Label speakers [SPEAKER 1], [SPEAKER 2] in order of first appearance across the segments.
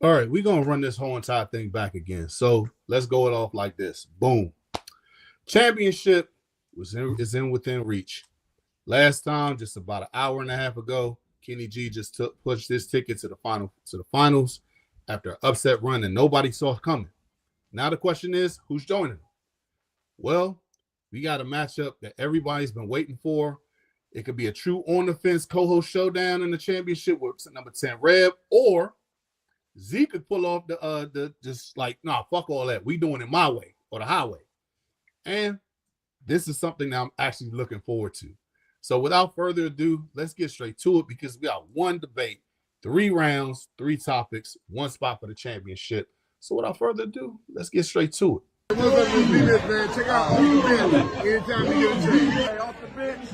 [SPEAKER 1] All right, we're going to run this whole entire thing back again. So let's go it off like this. Boom. Championship is within reach. Last time, just about an hour and a half ago, Kenny G just pushed his ticket to the finals after an upset run and nobody saw it coming. Now the question is, who's joining him? Well, we got a matchup that everybody's been waiting for. It could be a true on-the-fence co-host showdown in the championship with number 10 Reb, or Zee could pull off the just like, nah, fuck all that. We doing it my way or the highway. And this is something that I'm actually looking forward to. So without further ado, let's get straight to it because we got one debate, 3 rounds, 3 topics, 1 spot for the championship. So without further ado, let's get straight to it.
[SPEAKER 2] What's up, man? Check out Off the Bench. Anytime you get a chance. Hey, Off the Bench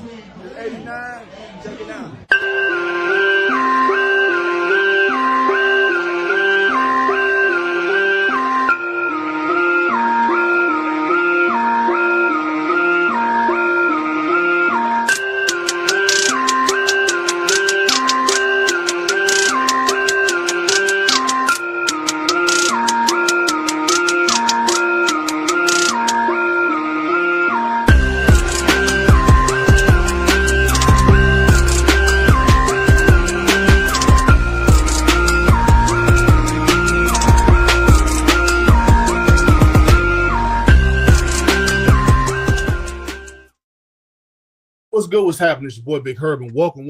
[SPEAKER 2] is 89. Check it out.
[SPEAKER 1] What's good? What's happening? It's your boy Big Herb, and welcome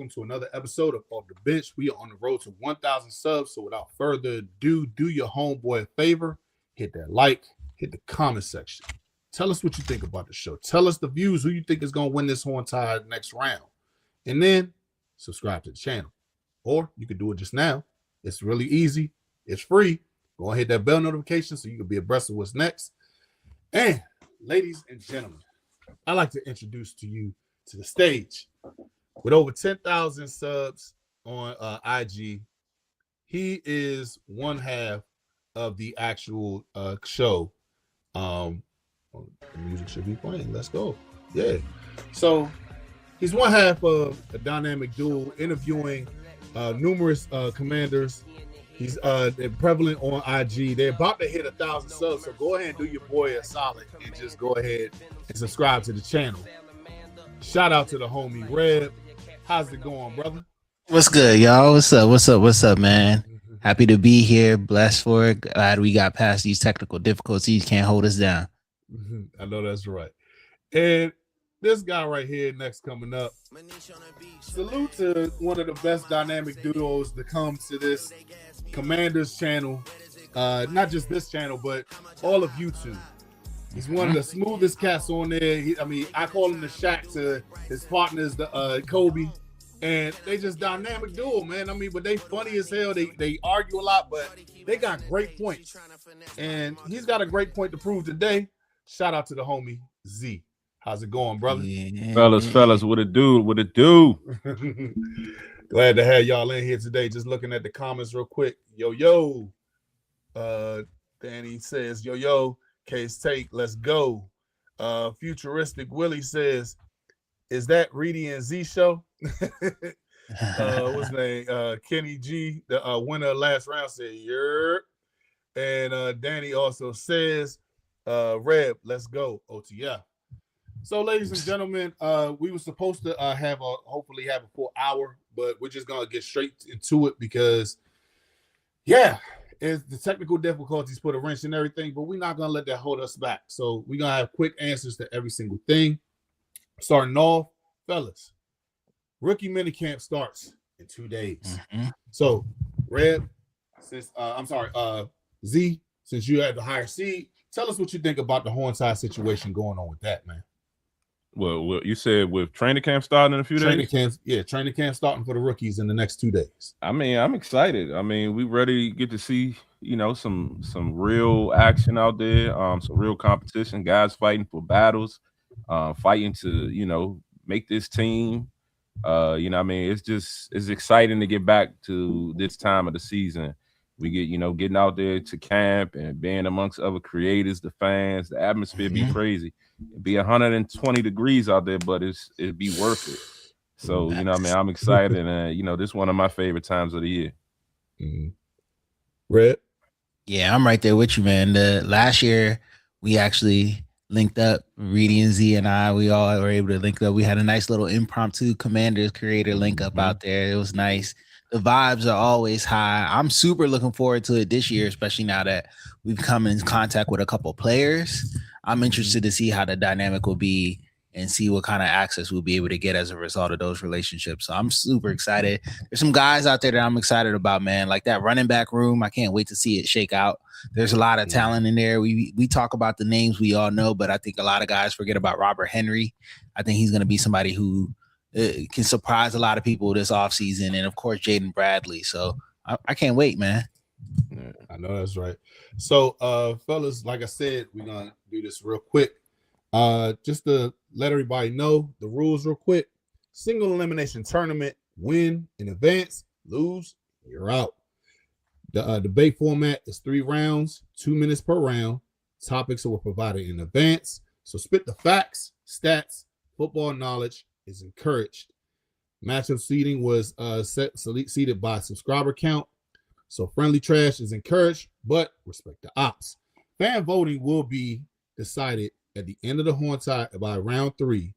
[SPEAKER 1] to another episode of Off the Bench. We are on the road to 1,000 subs. So without further ado, do your homeboy a favor, hit that like, hit the comment section. Tell us what you think about the show. Tell us the views, who you think is going to win this whole entire next round. And then subscribe to the channel. Or you can do it just now. It's really easy. It's free. Go ahead, hit that bell notification so you can be abreast of what's next. And ladies and gentlemen, I'd like to introduce to you to the stage with over 10,000 subs on IG. He is one half of the actual show. The music should be playing. Let's go. Yeah. So he's one half of a dynamic duo interviewing numerous commanders. He's prevalent on IG. They're about to hit 1,000 subs, so go ahead and do your boy a solid and just go ahead and subscribe to the channel. Shout out to the homie Reb. How's it going, brother?
[SPEAKER 3] What's good, y'all? What's up, man? Happy to be here. Blessed for it. Glad we got past these technical difficulties. Can't hold us down.
[SPEAKER 1] I know that's right. And this guy right here next coming up. Salute to one of the best dynamic duos to come to this Commanders channel. Not just this channel, but all of YouTube. He's one of the smoothest cats on there. I call him the Shaq to his partners, the Kobe. And they just dynamic duo, man. But they funny as hell. They argue a lot, but they got great points. And he's got a great point to prove today. Shout out to the homie Zee. How's it going, brother?
[SPEAKER 4] Yeah. Fellas, what it do?
[SPEAKER 1] Glad to have y'all in here today. Just looking at the comments real quick. Yo. Danny says, yo, Case take, let's go. Futuristic Willie says, is that Reedie and Zee show? What's his name? Kenny G, the winner of last round, said, yeah. And Danny also says, Reb, let's go. OTF. So, ladies and gentlemen, we were supposed to hopefully have a full hour, but we're just gonna get straight into it because, the technical difficulties put a wrench in everything, but we're not gonna let that hold us back. So we're gonna have quick answers to every single thing. Starting off, fellas, rookie minicamp starts in 2 days. So, Reb, Zee, since you had the higher seed, tell us what you think about the whole entire situation going on with that, man.
[SPEAKER 4] Well, you said with training camp starting in a few days?
[SPEAKER 1] Training camp starting for the rookies in the next 2 days.
[SPEAKER 4] I'm excited. We ready to get to see, some real action out there, some real competition, guys fighting for battles, fighting to, make this team. It's exciting to get back to this time of the season. We get, getting out there to camp and being amongst other creators, the fans, the atmosphere be crazy. It'd be 120 degrees out there, but it'd be worth it. So, I'm excited. And, this is one of my favorite times of the year.
[SPEAKER 1] Red.
[SPEAKER 3] Yeah, I'm right there with you, man. The last year we actually linked up, Reedie and Zee and I. We all were able to link up. We had a nice little impromptu Commanders creator link up out there. It was nice. The vibes are always high. I'm super looking forward to it this year, especially now that we've come in contact with a couple players. I'm interested to see how the dynamic will be and see what kind of access we'll be able to get as a result of those relationships. So I'm super excited. There's some guys out there that I'm excited about, man. Like that running back room. I can't wait to see it shake out. There's a lot of talent in there. We talk about the names we all know, but I think a lot of guys forget about Robert Henry. I think he's going to be somebody who can surprise a lot of people this offseason. And of course, Jaden Bradley. So I can't wait, man.
[SPEAKER 1] Yeah, I know that's right. So, fellas, like I said, we're going to do this real quick. Just to let everybody know the rules real quick. Single elimination tournament, win in advance, lose, you're out. The debate format is 3 rounds, 2 minutes per round. Topics were provided in advance. So spit the facts, stats, football knowledge is encouraged. Matchup seeding was seeded by subscriber count. So friendly trash is encouraged, but respect the ops. Fan voting will be decided at the end of the horn tie by round 3,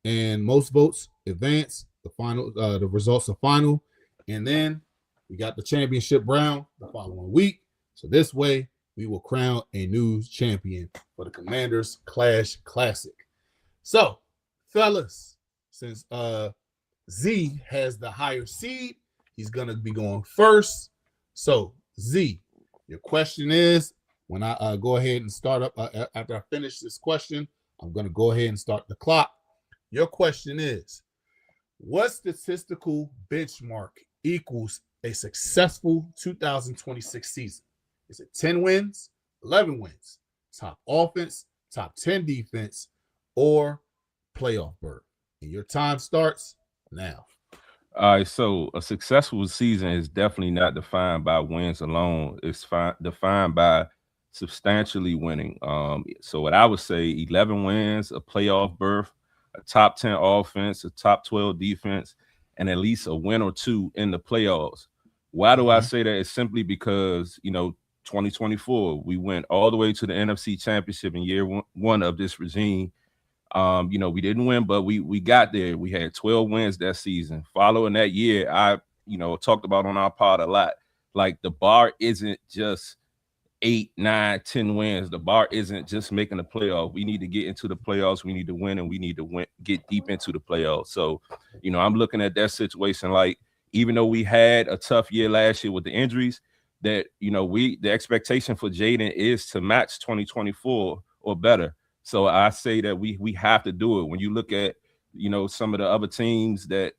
[SPEAKER 1] and most votes advance. The results are final, and then we got the championship round the following week. So this way, we will crown a new champion for the Commanders Clash Classic. So, fellas, since Zee has the higher seed, he's gonna be going first. So, Zee, your question is, when I go ahead and start up, after I finish this question, I'm going to go ahead and start the clock. Your question is, what statistical benchmark equals a successful 2026 season? Is it 10 wins, 11 wins, top offense, top 10 defense, or playoff berth? And your time starts now.
[SPEAKER 4] All right, so a successful season is definitely not defined by wins alone. It's defined by substantially winning. So what I would say, 11 wins, a playoff berth, a top 10 offense, a top 12 defense, and at least a win or 2 in the playoffs. Why do I say that? It's simply because, 2024, we went all the way to the NFC Championship in year one of this regime. We didn't win, but we got there. We had 12 wins that season. Following that year, I talked about on our pod a lot. Like, the bar isn't just 8, 9, 10 wins. The bar isn't just making the playoff. We need to get into the playoffs. We need to win, and we need to get deep into the playoffs. So, I'm looking at that situation like, even though we had a tough year last year with the injuries, that the expectation for Jaden is to match 2024 or better. So I say that we have to do it. When you look at, some of the other teams that,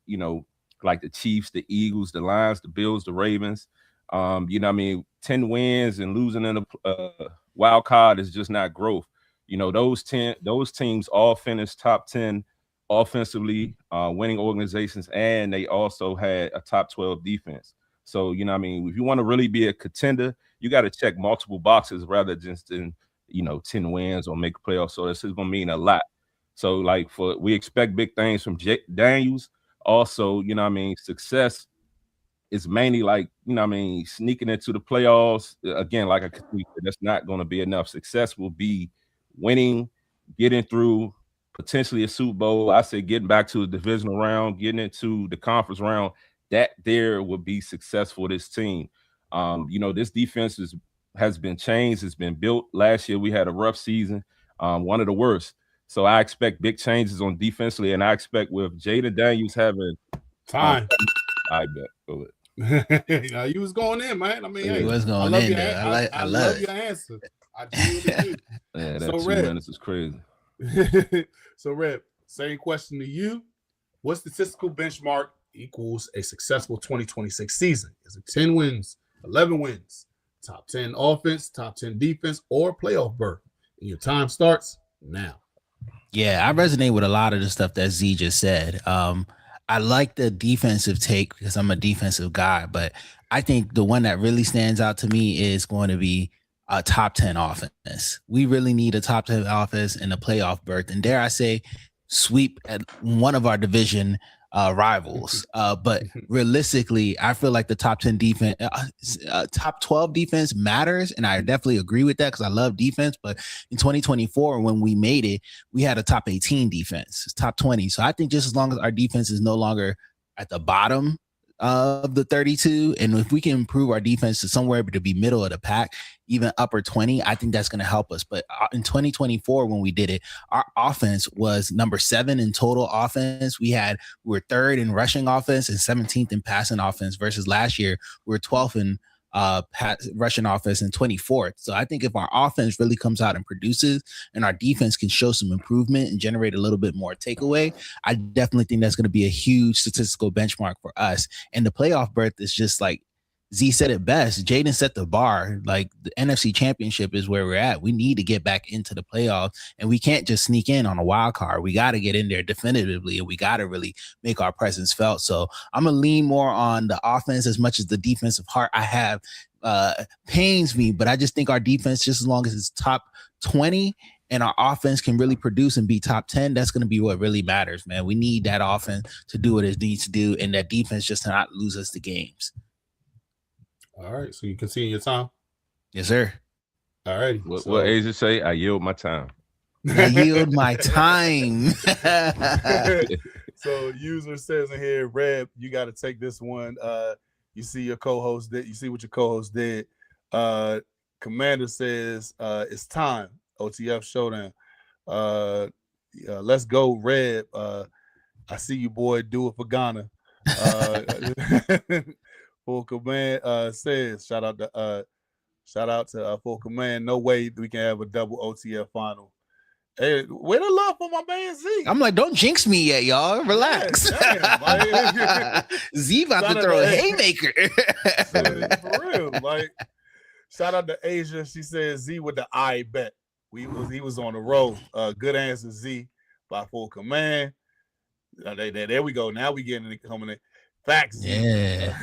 [SPEAKER 4] like the Chiefs, the Eagles, the Lions, the Bills, the Ravens, 10 wins and losing in a wild card is just not growth. Those teams all finished top 10 offensively, winning organizations, and they also had a top 12 defense. So, if you want to really be a contender, you got to check multiple boxes rather than just 10 wins or make a playoff. So this is going to mean a lot. So we expect big things from Daniels. Also, success is mainly sneaking into the playoffs. Again, like I said, that's not going to be enough. Success will be winning, getting through potentially a Super Bowl. I say getting back to the divisional round, getting into the conference round. That there would be successful, this team. This defense has been changed. It's been built. Last year we had a rough season, one of the worst. So I expect big changes on defensively, and I expect with Jaden Daniels having
[SPEAKER 1] time.
[SPEAKER 4] I bet. Go ahead.
[SPEAKER 1] You was going in, man. I mean,
[SPEAKER 3] He was
[SPEAKER 1] I
[SPEAKER 3] going
[SPEAKER 1] love
[SPEAKER 3] in
[SPEAKER 1] your
[SPEAKER 3] there.
[SPEAKER 1] I love your answer. I genuinely do.
[SPEAKER 4] Yeah, that
[SPEAKER 1] So,
[SPEAKER 4] 2
[SPEAKER 1] Red.
[SPEAKER 4] minutes is crazy.
[SPEAKER 1] So, Red, same question to you. What statistical benchmark equals a successful 2026 season? Is it 10 wins, 11 wins, top 10 offense, top 10 defense, or playoff berth? And your time starts now.
[SPEAKER 3] Yeah, I resonate with a lot of the stuff that Zee just said. I like the defensive take because I'm a defensive guy, but I think the one that really stands out to me is going to be a top 10 offense. We really need a top 10 offense and a playoff berth. And dare I say, sweep at one of our division rivals. But realistically, I feel like the top 10 defense, top 12 defense matters. And I definitely agree with that because I love defense. But in 2024, when we made it, we had a top 18 defense, top 20. So I think just as long as our defense is no longer at the bottom of the 32, and if we can improve our defense to somewhere to be middle of the pack, even upper 20, I think that's going to help us. But in 2024, when we did it, our offense was number 7 in total offense. We were 3rd in rushing offense and 17th in passing offense, versus last year we were 12th in rushing offense and 24th. So I think if our offense really comes out and produces, and our defense can show some improvement and generate a little bit more takeaway, I definitely think that's going to be a huge statistical benchmark for us. And the playoff berth is just like Z said it best. Jaden set the bar. Like, the NFC Championship is where we're at. We need to get back into the playoffs, and we can't just sneak in on a wild card. We got to get in there definitively, and we got to really make our presence felt. So I'm going to lean more on the offense as much as the defensive heart I have pains me, but I just think our defense, just as long as it's top 20 and our offense can really produce and be top 10, that's going to be what really matters, man. We need that offense to do what it needs to do, and that defense just to not lose us the games.
[SPEAKER 1] All right, so you can see in your time.
[SPEAKER 3] Yes, sir.
[SPEAKER 1] All right.
[SPEAKER 4] What Asia say? I yield my time.
[SPEAKER 3] I yield my time.
[SPEAKER 1] So user says in here, Reb, you got to take this one. You see your co-host did. You see what your co-host did. Commander says it's time. OTF showdown. Let's go, Reb. I see you, boy. Do it for Ghana. Full Command says, shout out to Full Command. No way we can have a double OTF final. Hey, where the love for my man Z?
[SPEAKER 3] I'm like, don't jinx me yet, y'all. Relax. Yeah, Z about to throw a haymaker.
[SPEAKER 1] For real. Like, shout out to Asia. She says Z with the I bet. He was on the road. Good answer, Z, by Full Command. There we go. Now we getting it coming in. Facts.
[SPEAKER 3] Yeah.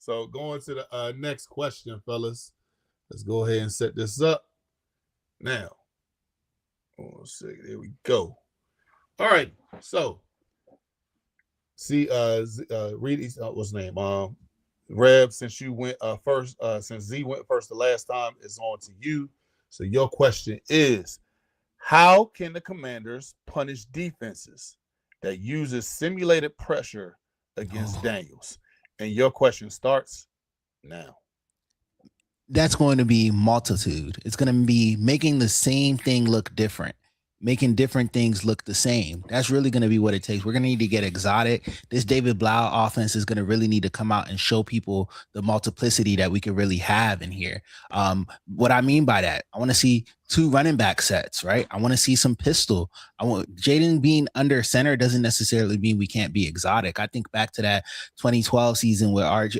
[SPEAKER 1] So going to the next question, fellas. Let's go ahead and set this up now. 1 second. There we go. All right. So see, Reedie, what's his name? Reb, since you went first, since Z went first the last time, it's on to you. So your question is, how can the Commanders punish defenses that uses simulated pressure against Daniels? And your question starts now.
[SPEAKER 3] That's going to be multitude. It's going to be making the same thing look different, making different things look the same. That's really going to be what it takes. We're going to need to get exotic. This David Blau offense is going to really need to come out and show people the multiplicity that we can really have in here. What I mean by that, I want to see 2 running back sets, right? I want to see some pistol. I want Jaden being under center doesn't necessarily mean we can't be exotic. I think back to that 2012 season with RG.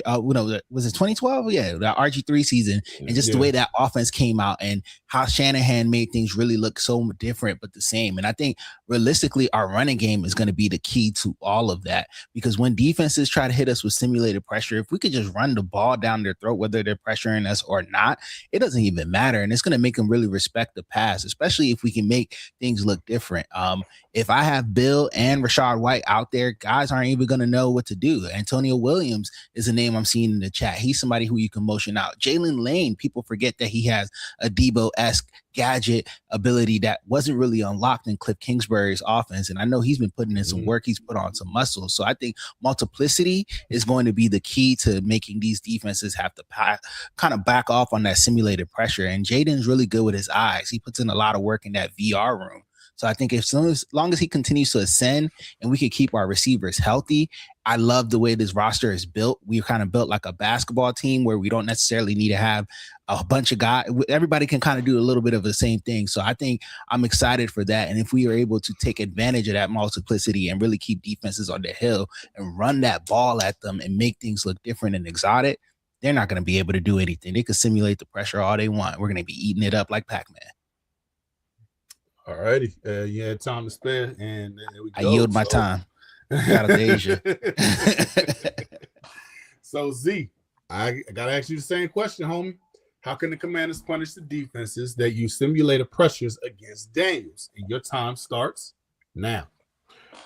[SPEAKER 3] Was it 2012? Yeah, that RG3 season, and just the way that offense came out and how Shanahan made things really look so different but the same. And I think realistically, our running game is going to be the key to all of that, because when defenses try to hit us with simulated pressure, if we could just run the ball down their throat, whether they're pressuring us or not, it doesn't even matter, and it's going to make them really respect the pass, especially if we can make things look different. If I have Bill and Rashad White out there, guys aren't even going to know what to do. Antonio Williams is a name I'm seeing in the chat. He's somebody who you can motion out. Jalen Lane, people forget that he has a Debo-esque gadget ability that wasn't really unlocked in Cliff Kingsbury's offense. And I know he's been putting in some work. He's put on some muscle. So I think multiplicity is going to be the key to making these defenses have to kind of back off on that simulated pressure. And Jaden's really good with his eyes. He puts in a lot of work in that VR room. So I think as long as he continues to ascend and we can keep our receivers healthy, I love the way this roster is built. We're kind of built like a basketball team where we don't necessarily need to have a bunch of guys. Everybody can kind of do a little bit of the same thing. So I think I'm excited for that. And if we are able to take advantage of that multiplicity and really keep defenses on the hill and run that ball at them and make things look different and exotic, they're not going to be able to do anything. They can simulate the pressure all they want. We're going to be eating it up like Pac-Man.
[SPEAKER 1] All righty. You had time to spare, and there we go.
[SPEAKER 3] I yield my time. Shout out to Asia.
[SPEAKER 1] So, Z, I got to ask you the same question, homie. How can the Commanders punish the defenses that use simulated pressures against Daniels? And your time starts now.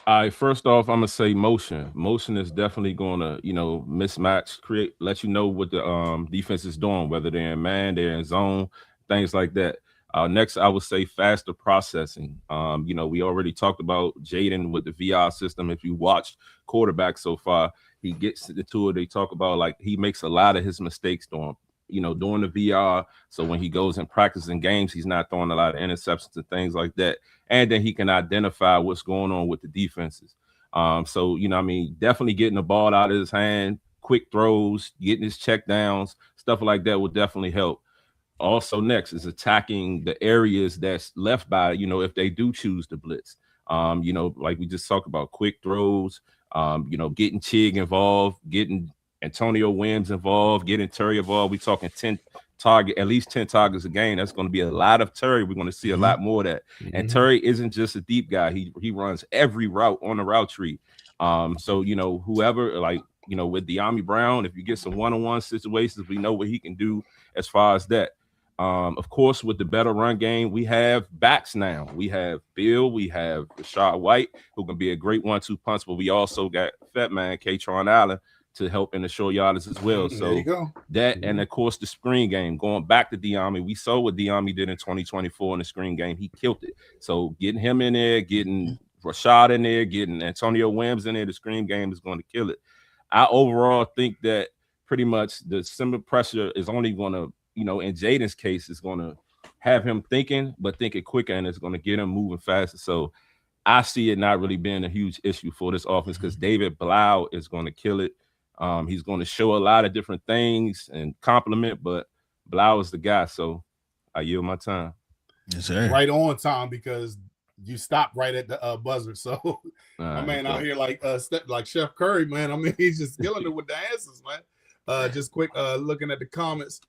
[SPEAKER 4] All right, first off, I'm gonna say motion. Motion is definitely gonna, mismatch, let you know what the defense is doing, whether they're in man, they're in zone, things like that. Next, I would say faster processing. We already talked about Jaden with the VR system. If you watched quarterback so far, he gets to the tour. They talk about like he makes a lot of his mistakes during the VR. So when he goes and practices in games, he's not throwing a lot of interceptions and things like that. And then he can identify what's going on with the defenses. Definitely getting the ball out of his hand, quick throws, getting his check downs, stuff like that will definitely help. Also, next is attacking the areas that's left by, if they do choose to blitz. Like we just talked about, quick throws, getting Chig involved, getting Antonio Williams involved, getting Terry involved. We talking at least 10 targets a game. That's going to be a lot of Terry. We're going to see a lot more of that. And Terry isn't just a deep guy. He runs every route on the route tree. Whoever with De'Ami Brown, if you get some one-on-one situations, we know what he can do as far as that. Of course, with the better run game, we have backs now. We have Bill, we have Rashad White, who can be a great 1-2 punch, but we also got Fat Man, Katron Allen, to help in the short yardage as well. So and of course the screen game, going back to De'Ami, we saw what De'Ami did in 2024 in the screen game. He killed it. So getting him in there, getting Rashad in there, getting Antonio Williams in there, the screen game is going to kill it. I overall think that pretty much the similar pressure is only going to, in Jaden's case, is going to have him thinking quicker, and it's going to get him moving faster. So I see it not really being a huge issue for this offense because David Blau is going to kill it. He's going to show a lot of different things and compliment, but Blau is the guy. So I yield my time.
[SPEAKER 3] Yes, sir.
[SPEAKER 1] Right on time, because you stopped right at the buzzer. So my man out here like Chef Curry, man. I mean, he's just killing it with the answers, man. Just quick looking at the comments.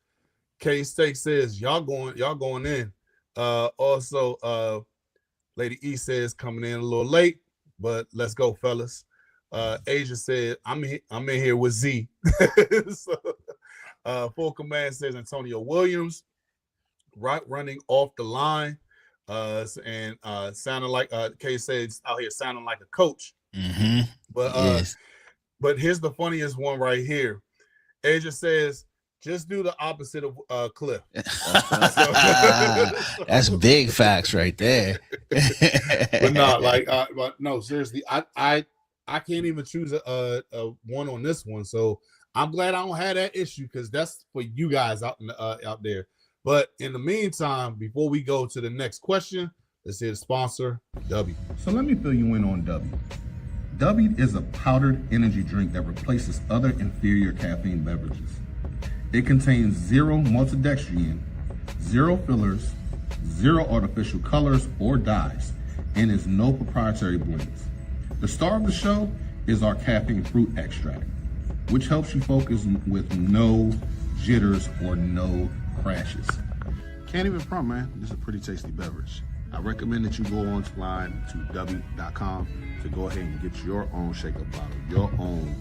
[SPEAKER 1] K-Steak says y'all going in. Also, Lady E says coming in a little late, but let's go, fellas. Asia said, I'm in here with Z. So, Full Command says Antonio Williams, running off the line, and sounding like K says out here sounding like a coach. But here's the funniest one right here. Asia says, just do the opposite of Cliff.
[SPEAKER 3] That's big facts right there.
[SPEAKER 1] But no, but no, seriously, I can't even choose a one on this one. So I'm glad I don't have that issue, because that's for you guys out there. But in the meantime, before we go to the next question, let's hear the sponsor, W.
[SPEAKER 5] So let me fill you in on W. W is a powdered energy drink that replaces other inferior caffeine beverages. It contains 0 maltodextrin, 0 fillers, 0 artificial colors or dyes, and is no proprietary blends. The star of the show is our caffeine fruit extract, which helps you focus with no jitters or no crashes. Can't even front, man. This is a pretty tasty beverage. I recommend that you go online to w.com to go ahead and get your own shaker bottle, your own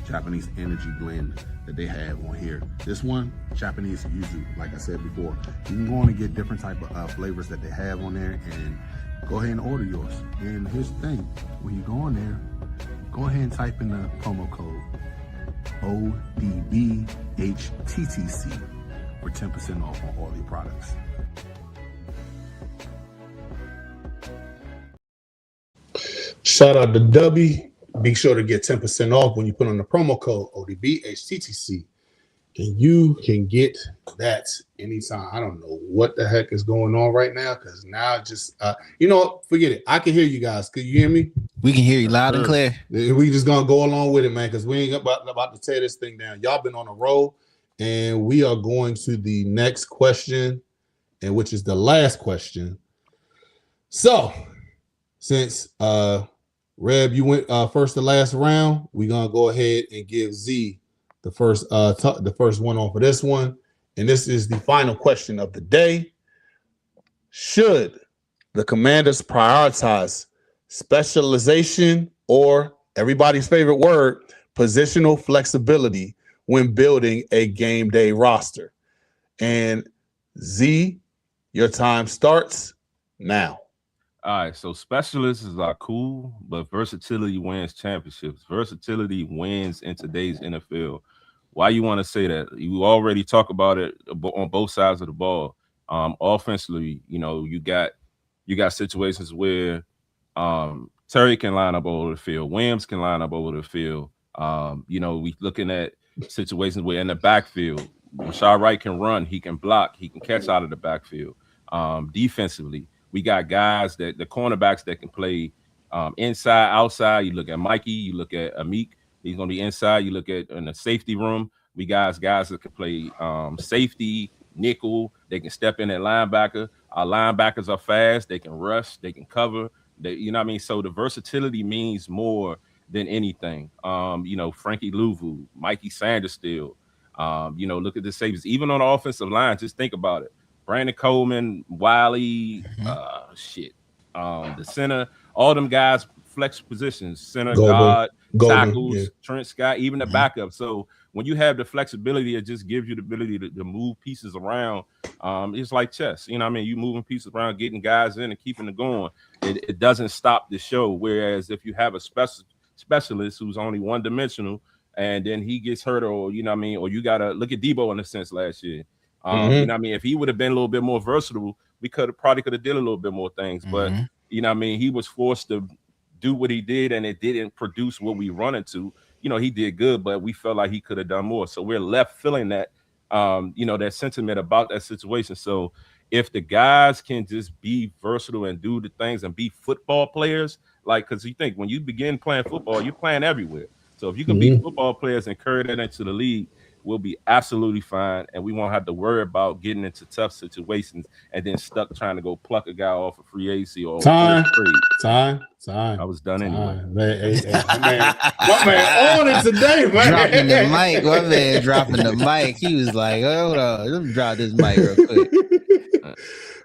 [SPEAKER 5] Japanese energy blend that they have on here. This one, Japanese yuzu, like I said before. You can go on and get different type of flavors that they have on there, and go ahead and order yours. And here's the thing, when you go on there, go ahead and type in the promo code ODBHTTC for 10% off on all your products.
[SPEAKER 1] Shout out to W. Be sure to get 10% off when you put on the promo code ODBHTTC. And you can get that anytime. I don't know what the heck is going on right now, because now just, forget it. I can hear you guys. Can you hear me?
[SPEAKER 3] We can hear you loud and clear.
[SPEAKER 1] We just going to go along with it, man, because we ain't about to tear this thing down. Y'all been on a roll, and we are going to the next question, and which is the last question. So, since Reb, you went first to last round, we're going to go ahead and give Z the first one on for this one. And this is the final question of the day. Should the Commanders prioritize specialization, or everybody's favorite word, positional flexibility, when building a game day roster? And Z, your time starts now.
[SPEAKER 4] All right, so specialists are cool, but versatility wins championships. Versatility wins in today's NFL. Why you want to say that? You already talk about it on both sides of the ball. Offensively, you got situations where Terry can line up over the field, Williams can line up over the field. We looking at situations where in the backfield, Rashad Wright can run, he can block, he can catch out of the backfield. Defensively, we got guys that the cornerbacks that can play inside, outside. You look at Mikey, you look at Amik, he's gonna be inside. You look at in the safety room, we guys that can play safety, nickel, they can step in at linebacker. Our linebackers are fast, they can rush, they can cover. You know what I mean? So the versatility means more than anything. Frankie Louvu, Mikey Sanders still. Look at the safeties. Even on the offensive line, just think about it. Brandon Coleman, Wiley, the center, all them guys flex positions, center, guard, tackles,
[SPEAKER 1] yeah.
[SPEAKER 4] Trent Scott, even the backup. So when you have the flexibility, it just gives you the ability to move pieces around. It's like chess. You know what I mean? You moving pieces around, getting guys in and keeping it going. It doesn't stop the show. Whereas if you have a specialist who's only one-dimensional and then he gets hurt, or or you got to look at Debo in a sense last year. If he would have been a little bit more versatile, we could have did a little bit more things. But he was forced to do what he did, and it didn't produce what we wanted to. He did good, but we felt like he could have done more. So we're left feeling that, that sentiment about that situation. So if the guys can just be versatile and do the things and be football players, because you think when you begin playing football, you're playing everywhere. So if you can be football players and carry that into the league, we'll be absolutely fine, and we won't have to worry about getting into tough situations and then stuck trying to go pluck a guy off a free agency or
[SPEAKER 1] Time.
[SPEAKER 4] I was done anyway.
[SPEAKER 1] My man on it today, man.
[SPEAKER 3] Dropping the mic. My man dropping the mic. He was like, hold on, let me drop this mic real quick.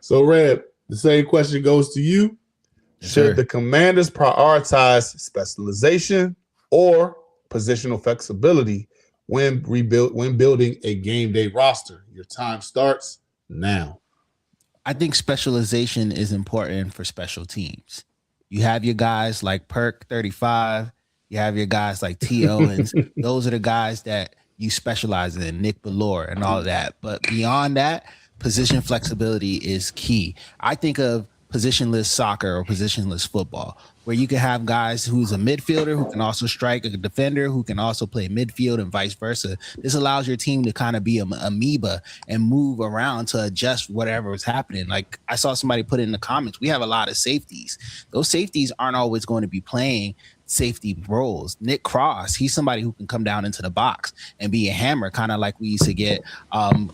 [SPEAKER 1] So, Red, the same question goes to you. Should the Commanders prioritize specialization or positional flexibility when building a game day roster? Your time starts now.
[SPEAKER 3] I think specialization is important for special teams. You have your guys like Perk 35. You have your guys like T. Owens. Those are the guys that you specialize in, Nick Ballore and all of that. But beyond that, position flexibility is key. I think of positionless soccer or positionless football, where you can have guys who's a midfielder who can also strike, a defender who can also play midfield, and vice versa. This allows your team to kind of be an amoeba and move around to adjust whatever is happening. Like I saw somebody put in the comments, we have a lot of safeties. Those safeties aren't always going to be playing safety roles. Nick Cross, he's somebody who can come down into the box and be a hammer, kind of like we used to get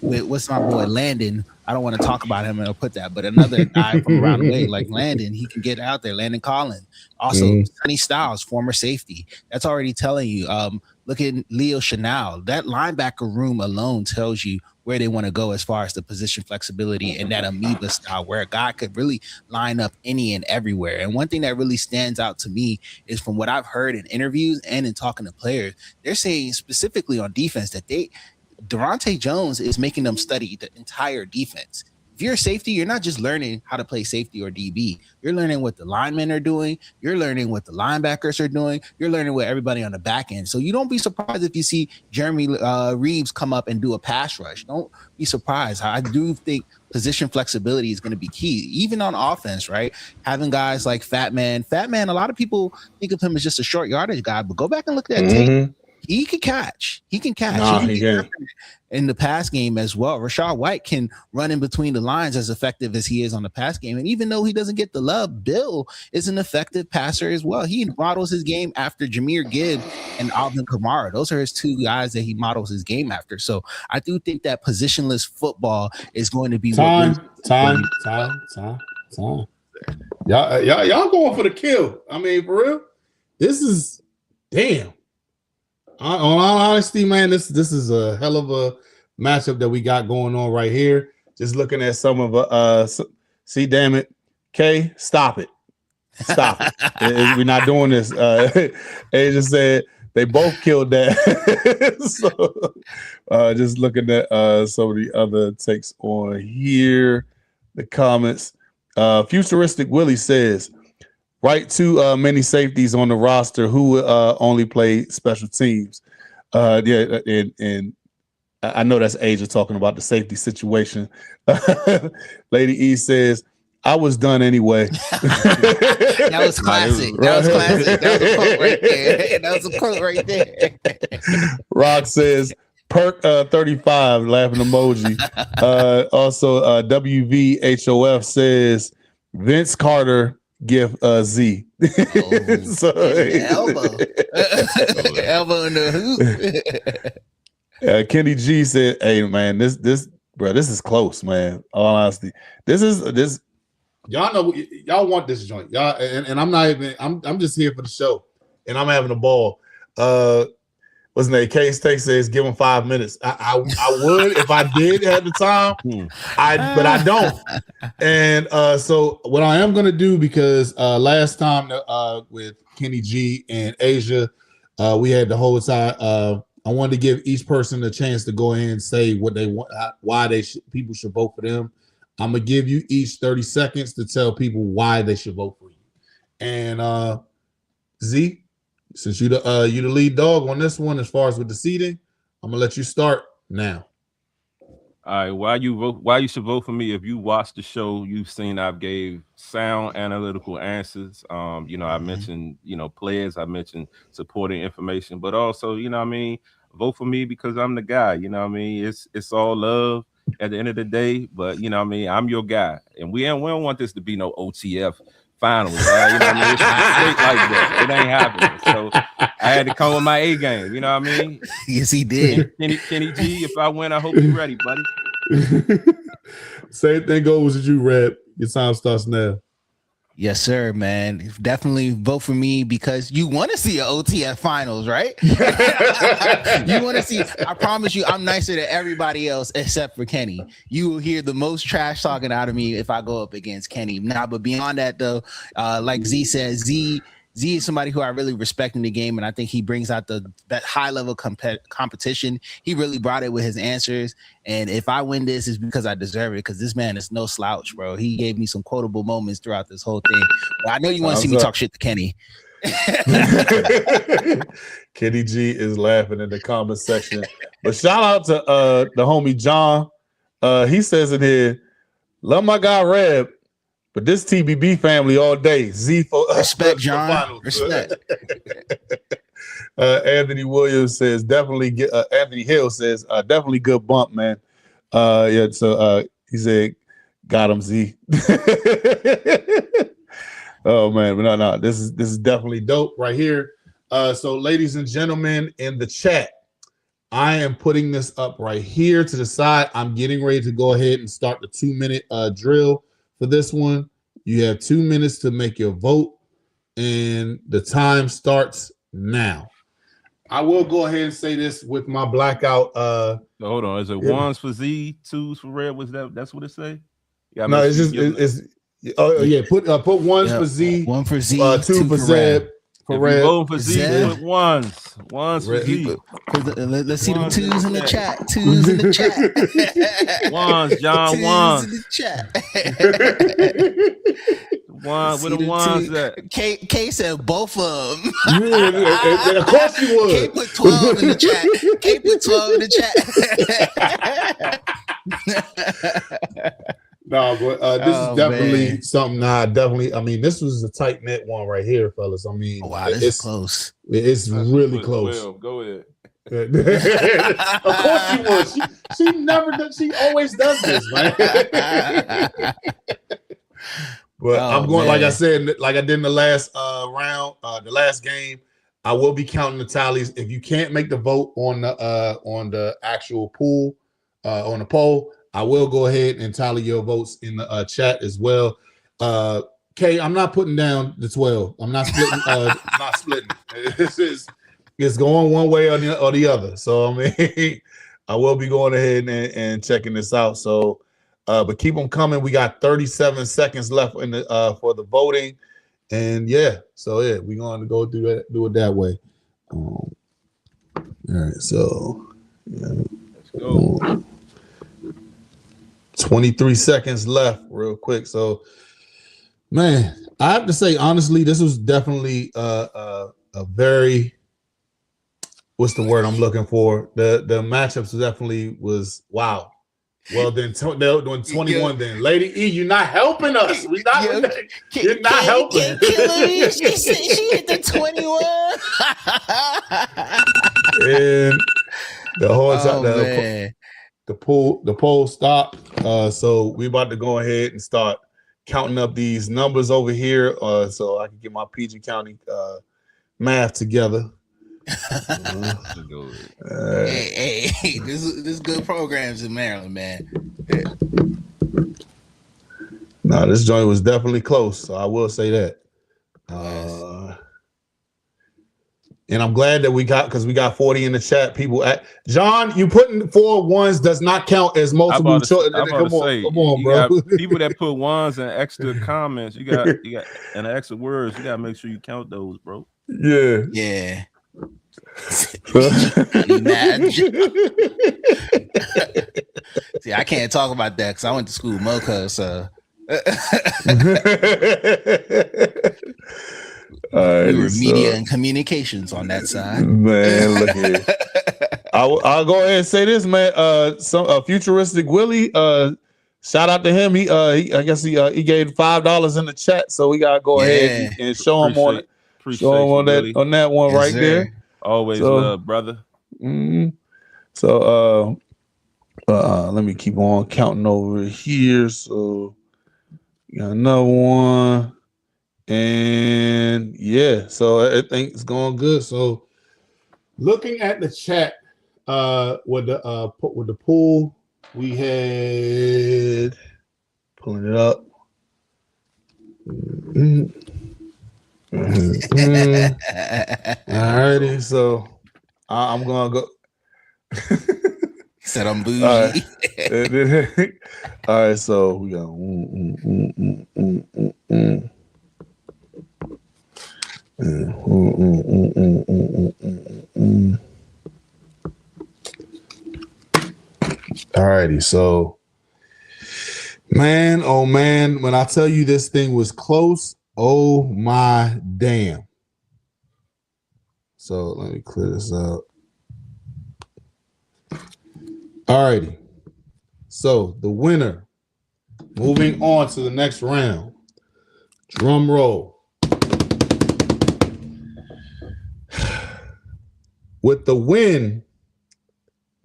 [SPEAKER 3] with what's my boy Landon. I don't want to talk about him and I'll put that, but another guy from around the way like Landon, he can get out there. Landon Collins, also Sonny Styles, former safety. That's already telling you. Look at Leo Chanel. That linebacker room alone tells you where they want to go as far as the position flexibility and that amoeba style, where a guy could really line up any and everywhere. And one thing that really stands out to me is from what I've heard in interviews and in talking to players, they're saying specifically on defense that Durante Jones is making them study the entire defense. If you're a safety, you're not just learning how to play safety or DB. You're learning what the linemen are doing. You're learning what the linebackers are doing. You're learning what everybody on the back end. So you don't be surprised if you see Jeremy Reeves come up and do a pass rush. Don't be surprised. I do think position flexibility is going to be key, even on offense, right? Having guys like Fat Man, a lot of people think of him as just a short yardage guy, but go back and look at that tape. He can catch. He can catch. He can. In the pass game as well. Rashad White can run in between the lines as effective as he is on the pass game. And even though he doesn't get the love, Bill is an effective passer as well. He models his game after Jahmyr Gibbs and Alvin Kamara. Those are his two guys that he models his game after. So I do think that positionless football is going to be
[SPEAKER 1] time. Y'all going for the kill. I mean, for real, this is damn. On all honesty, man, this is a hell of a matchup that we got going on right here. Just looking at some of see, damn it, K, stop it. We're not doing this. They just said they both killed that. So just looking at some of the other takes on here, the comments.
[SPEAKER 5] Futuristic Willie says, right, too many safeties on the roster who only play special teams. Yeah, and I know that's Asia talking about the safety situation. Lady E says, I was done anyway.
[SPEAKER 3] That was classic. That was classic. That was a quote right there. That was a quote right there.
[SPEAKER 5] Rock says, Perk 35, laughing emoji. Also, WVHOF says, Vince Carter give Z. So,
[SPEAKER 3] elbow. Elbow in the
[SPEAKER 5] hoop. Kenny G said, hey, man, this is close, man. All honesty. This
[SPEAKER 1] y'all know y'all want this joint. Y'all and I'm not even I'm just here for the show and I'm having a ball. What's his name? Case Take says give him 5 minutes. I would if I did have the time. But I don't. And so what I am gonna do, because last time with Kenny G and Asia, we had the whole time. I wanted to give each person a chance to go ahead and say what they want, why people should vote for them. I'm gonna give you each 30 seconds to tell people why they should vote for you. And Z, since you the lead dog on this one as far as with the seating, I'm gonna let you start now.
[SPEAKER 4] All right, why you should vote for me? If you watched the show, you've seen I've gave sound analytical answers. I mentioned, players, I mentioned supporting information, but also, vote for me because I'm the guy. It's all love at the end of the day, but I'm your guy, and we don't want this to be no OTF finals. It's straight like that. It ain't happening. So I had to come with my A game. You know what I mean?
[SPEAKER 3] Yes, he did.
[SPEAKER 4] Kenny G, if I win, I hope you're ready, buddy.
[SPEAKER 1] Same thing goes with you, Red. Your time starts now.
[SPEAKER 3] Yes, sir, man. Definitely vote for me because you want to see an OTF finals, right? You want to see. I promise you, I'm nicer than everybody else except for Kenny. You will hear the most trash talking out of me if I go up against Kenny. But beyond that, though, like Z says, Z is somebody who I really respect in the game, and I think he brings out that high level competition. He really brought it with his answers, and if I win this, it's because I deserve it. Because this man is no slouch, bro. He gave me some quotable moments throughout this whole thing. But I know you want to see me talk shit to Kenny.
[SPEAKER 5] Kenny G is laughing in the comment section. But shout out to the homie John. He says in here, love my guy Reb. But this TBB family all day. Z for
[SPEAKER 3] respect, John. Respect.
[SPEAKER 5] Anthony Williams says definitely. Anthony Hill says definitely good bump, man. Yeah. So he said, got him, Z. Oh man, but no. This is definitely dope right here. So, ladies and gentlemen, in the chat, I am putting this up right here to the side. I'm getting ready to go ahead and start the 2-minute drill. For this one, you have 2 minutes to make your vote, and the time starts now. I will go ahead and say this with my blackout.
[SPEAKER 4] Hold on, is it ones for Z, twos for Red? That's what it say? Yeah,
[SPEAKER 5] no, it's just put ones for Z,
[SPEAKER 3] one for Z,
[SPEAKER 5] two for Zeb.
[SPEAKER 4] For Red. Voting for Z, put ones for Z.
[SPEAKER 3] Let's see the twos in the chat. Twos in the chat.
[SPEAKER 4] Ones, John. Ones
[SPEAKER 3] in the chat.
[SPEAKER 4] One with the ones that
[SPEAKER 3] K said both of them.
[SPEAKER 1] Yeah, of course you would.
[SPEAKER 3] K put 12 in the chat. K put 12 in the chat.
[SPEAKER 1] No, but this is definitely something. I mean, this was a tight knit one right here, fellas. I mean,
[SPEAKER 3] wow, this is close.
[SPEAKER 1] It's really close.
[SPEAKER 4] Go ahead.
[SPEAKER 1] Of course she would. She never does. She always does this, man. But I'm going, like I said, like I did in the last round, the last game. I will be counting the tallies. If you can't make the vote on the actual pool, on the poll, I will go ahead and tally your votes in the chat as well. Kay, I'm not putting down the 12. I'm not splitting. Not splitting. It's going one way or the other. So I mean, I will be going ahead and checking this out. So, but keep them coming. We got 37 seconds left in the for the voting, and we're going to go do it that way. All right, so
[SPEAKER 4] let's go.
[SPEAKER 5] 23 seconds left, real quick. So
[SPEAKER 1] Man, I have to say honestly, this was definitely a very, what's the word I'm looking for? The matchups definitely was wow. Well, then they're doing 21. Then, Lady E, you're not helping us. You're not helping.
[SPEAKER 3] Killing me. She hit the 21.
[SPEAKER 1] And the whole time,
[SPEAKER 3] man.
[SPEAKER 1] the poll stopped. So we about to go ahead and start counting up these numbers over here, so I can get my PG County math together.
[SPEAKER 3] Hey, this good programs in Maryland, man. Yeah.
[SPEAKER 1] No, this joint was definitely close, so I will say that. And I'm glad that we got 40 in the chat. People John, you putting 4 ones does not count as multiple choice. Come on, bro.
[SPEAKER 4] People that put ones and extra comments, you got and extra words, you gotta make sure you count those, bro.
[SPEAKER 3] Yeah. See, I can't talk about that because I went to school with Moco, so we were media and communications on that side.
[SPEAKER 1] Man, look here. I'll go ahead and say this, man. Some futuristic Willie. Shout out to him. He I guess he gave $5 in the chat, so we gotta go ahead and show him on it. Show him on that one yes, right sir. There.
[SPEAKER 4] Always love, brother.
[SPEAKER 1] Mm-hmm. So let me keep on counting over here. So got another one. And yeah, so everything's going good. So looking at the chat with the pool, we had pulling it up. Mm-hmm. Alrighty, so I'm gonna go.
[SPEAKER 3] Said I'm bougie.
[SPEAKER 1] All right, so we got Alrighty, so man, oh man, when I tell you this thing was close. Oh my damn. So let me clear this up. All righty. So the winner, moving on to the next round. Drum roll. With the win,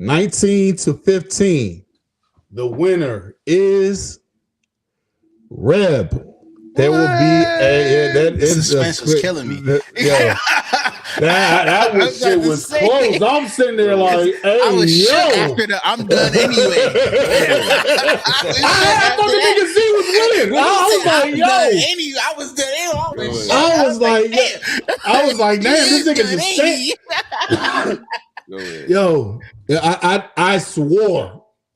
[SPEAKER 1] 19-15, the winner is Reb. There will be
[SPEAKER 3] suspense was killing me.
[SPEAKER 1] That shit was close. I'm sitting there like, hey,
[SPEAKER 3] I was shook after I'm done anyway.
[SPEAKER 1] I thought the nigga Z was winning.
[SPEAKER 3] I was done anyway.
[SPEAKER 1] I was like, damn, this nigga just Yo, I swore.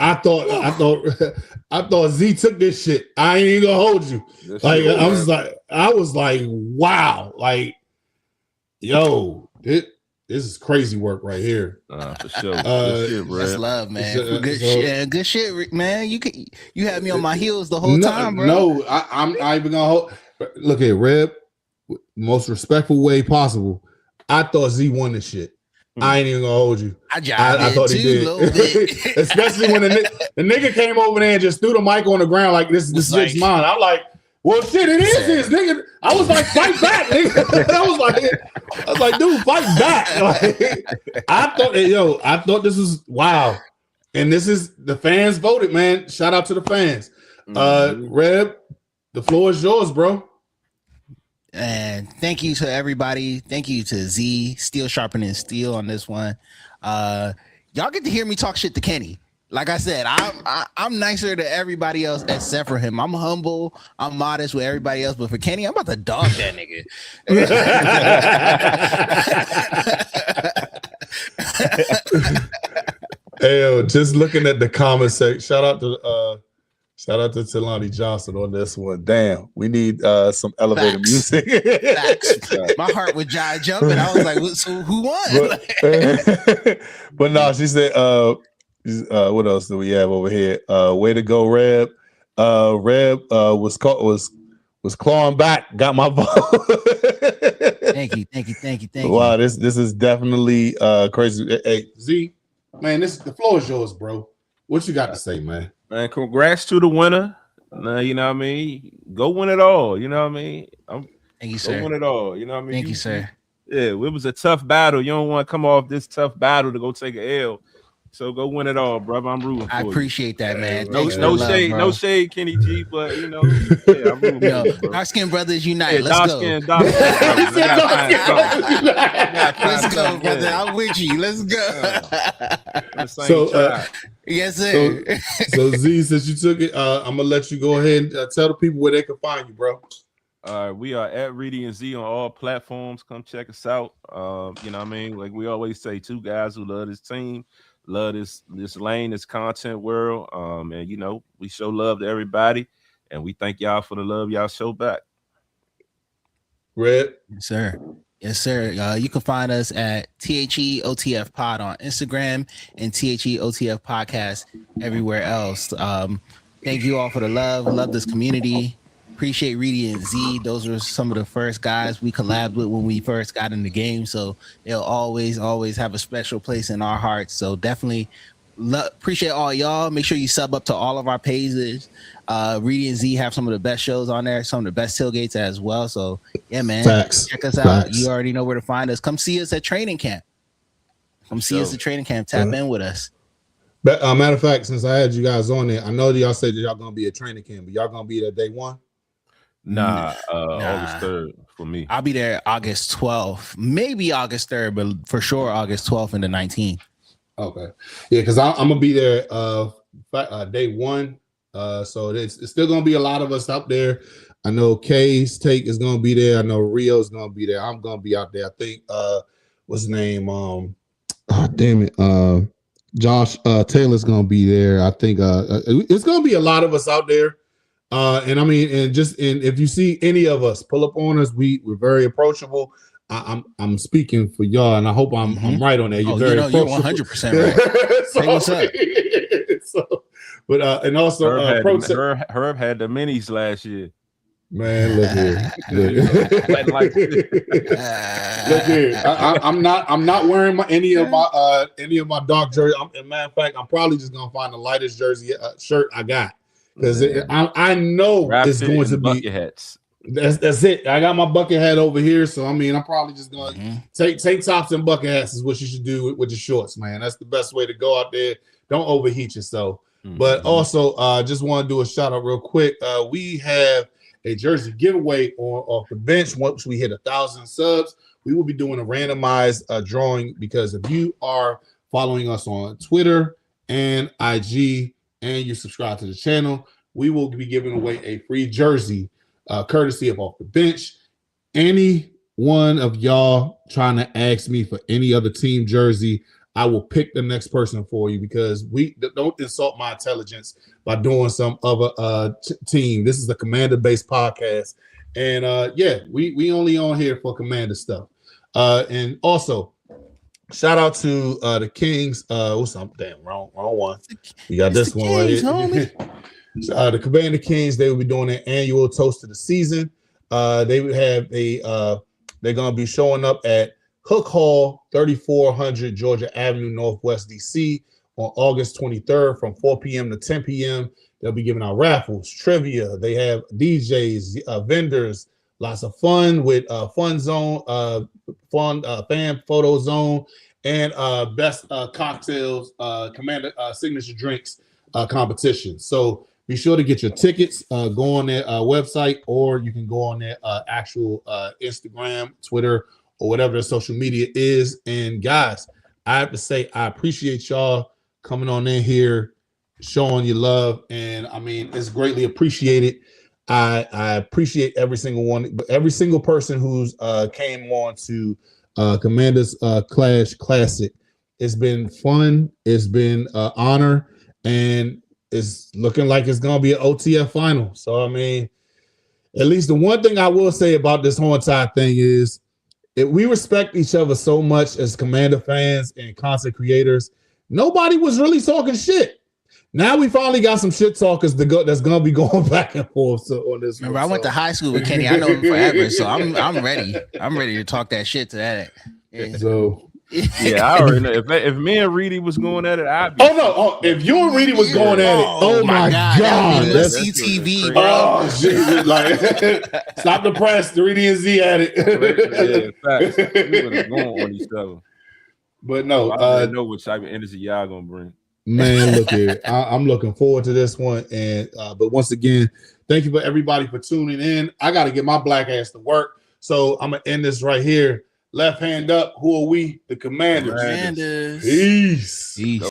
[SPEAKER 1] I thought Z took this shit. I ain't even gonna hold you. I was like, wow, like, yo, this is crazy work right here.
[SPEAKER 4] For sure. Good shit, bro.
[SPEAKER 3] That's love, man. Good shit, man. You had me on my heels the whole time, bro.
[SPEAKER 1] No, I'm not even gonna hold. Look at Reb, most respectful way possible. I thought Z won this shit. I ain't even gonna hold you. I thought he did. Especially when the nigga came over there and just threw the mic on the ground like this shit's mine. I'm like, well, shit, it is his, nigga. I was like, fight back, nigga. I was like, dude, fight back. Like, I thought this was wow. And this is the fans voted, man. Shout out to the fans. Reb, the floor is yours, bro.
[SPEAKER 3] And thank you to everybody. Thank you to Z, Steel Sharpening Steel on this one. Y'all get to hear me talk shit to Kenny. Like I said, I'm nicer to everybody else except for him. I'm humble. I'm modest with everybody else. But for Kenny, I'm about to dog that nigga.
[SPEAKER 1] Hey, yo, just looking at the comment section. Shout out to Talani Johnson on this one. Damn, we need some elevator music.
[SPEAKER 3] My heart was jumping. I was like, so who won?
[SPEAKER 1] But no, she said, what else do we have over here? Way to go, Reb. Reb was
[SPEAKER 6] was clawing back, got my vote.
[SPEAKER 3] Thank you.
[SPEAKER 6] Wow, this is definitely crazy. Hey,
[SPEAKER 1] Z, man, the floor is yours, bro. What you got to say, man?
[SPEAKER 4] Man, congrats to the winner. You know what I mean? Go win it all. You know what I mean?
[SPEAKER 3] Thank you,
[SPEAKER 4] Go
[SPEAKER 3] sir.
[SPEAKER 4] win it all. You know what I mean?
[SPEAKER 3] Thank you, sir.
[SPEAKER 4] Yeah, it was a tough battle. You don't want to come off this tough battle to go take an L. So go win it all, brother. I'm rooting for you.
[SPEAKER 3] I appreciate that, man.
[SPEAKER 4] No shade, no shade, Kenny G, but you know, yeah, I'm rooting for you, bro.
[SPEAKER 3] Dark skin brothers unite.
[SPEAKER 4] Yeah,
[SPEAKER 3] Let's go. Let's go, brother. I'm with you. Let's go.
[SPEAKER 1] So,
[SPEAKER 3] yes, sir.
[SPEAKER 1] So Z, since you took it, I'm gonna let you go ahead and tell the people where they can find you, bro.
[SPEAKER 4] We are at Reedie Zee on all platforms. Come check us out. You know what I mean? Like we always say, two guys who love this team, love this lane, this content world. And you know, we show love to everybody, and we thank y'all for the love y'all show back.
[SPEAKER 1] Red.
[SPEAKER 3] Yes, sir. You can find us at THEOTF Pod on Instagram and THEOTF Podcast everywhere else. Thank you all for the love. Love this community. Appreciate Reedie and Zee. Those were some of the first guys we collabed with when we first got in the game. So they'll always have a special place in our hearts. So definitely appreciate all y'all. Make sure you sub up to all of our pages. Reedie and Zee have some of the best shows on there, some of the best tailgates as well. So yeah, man, check us out. You already know where to find us. Come see us at training camp. See us at training camp. Tap in with us.
[SPEAKER 1] But matter of fact, since I had you guys on there, I know that y'all said that y'all gonna be at training camp, but y'all gonna be there day one.
[SPEAKER 4] Nah, August 3rd for me.
[SPEAKER 3] I'll be there August 12th, maybe August 3rd, but for sure August 12th and the 19th.
[SPEAKER 1] Okay, yeah, because I'm gonna be there day one. So it's still gonna be a lot of us out there. I know Kay's take is gonna be there. I know Rio's gonna be there. I'm gonna be out there. I think what's his name? Josh Taylor's gonna be there. I think it's gonna be a lot of us out there. And I mean, and if you see any of us, pull up on us. We're very approachable. I'm speaking for y'all, and I hope I'm right on that. You're very approachable.
[SPEAKER 3] You're 100% right. Hey, what's up?
[SPEAKER 1] So, but and also
[SPEAKER 4] Herb had the minis last year.
[SPEAKER 1] Man, look here. Look here. I'm not wearing any of my dark jersey. As a matter of fact, I'm probably just gonna find the lightest jersey shirt I got. Because I know it's going to be
[SPEAKER 4] bucket hats.
[SPEAKER 1] That's it. I got my bucket hat over here, so I mean, I'm probably just going to take tops and bucket hats is what you should do with your shorts, man. That's the best way to go out there. Don't overheat yourself. But also, just want to do a shout out real quick. We have a jersey giveaway off the bench. Once we hit 1,000 subs, we will be doing a randomized drawing, because if you are following us on Twitter and IG, and you subscribe to the channel, we will be giving away a free jersey, courtesy of Off the Bench. Any one of y'all trying to ask me for any other team jersey, I will pick the next person for you, because we don't insult my intelligence by doing some other team. This is a Commander-based podcast, and we only on here for Commander stuff. And also, shout out to the Kings. What's up? Damn, wrong one. We got this one right here. The Commander Kings, they will be doing their annual toast of the season. They would have they're gonna be showing up at Hook Hall, 3400 Georgia Avenue, Northwest DC, on August 23rd from 4 p.m. to 10 p.m. They'll be giving out raffles, trivia. They have DJs, vendors, lots of fun with fan photo zone, and best cocktails, Commander signature drinks competition. So be sure to get your tickets. Go on their website, or you can go on their actual Instagram, Twitter, or whatever their social media is. And guys, I have to say, I appreciate y'all coming on in here, showing your love, and I mean, it's greatly appreciated. I appreciate every single person who's came on to Commanders Clash Classic. It's been fun. It's been an honor, and it's looking like it's gonna be an OTF final. So I mean, at least the one thing I will say about this whole entire thing is, if we respect each other so much as Commander fans and content creators, nobody was really talking shit. Now we finally got some shit talkers that's gonna be going back and forth on this.
[SPEAKER 3] Remember, I went to high school with Kenny. I know him forever, so I'm ready. I'm ready to talk that shit to that. Yeah.
[SPEAKER 1] So
[SPEAKER 4] yeah, I already know. If me and Reedie was going at it, I'd be.
[SPEAKER 1] Oh no! Oh, if you and Reedie was going at it, oh my god,
[SPEAKER 3] that's CTV, bro.
[SPEAKER 1] Oh shit! Like, stop the press. Reedie and Zee at it.
[SPEAKER 4] Yeah, facts. We would have gone on each other.
[SPEAKER 1] But no,
[SPEAKER 4] I know what type of energy y'all gonna bring.
[SPEAKER 1] Man, look here. I'm looking forward to this one. And but once again, thank you for everybody for tuning in. I got to get my black ass to work, so I'm gonna end this right here. Left hand up. Who are we? The Commanders.
[SPEAKER 3] Commanders.
[SPEAKER 1] Peace.
[SPEAKER 3] Peace.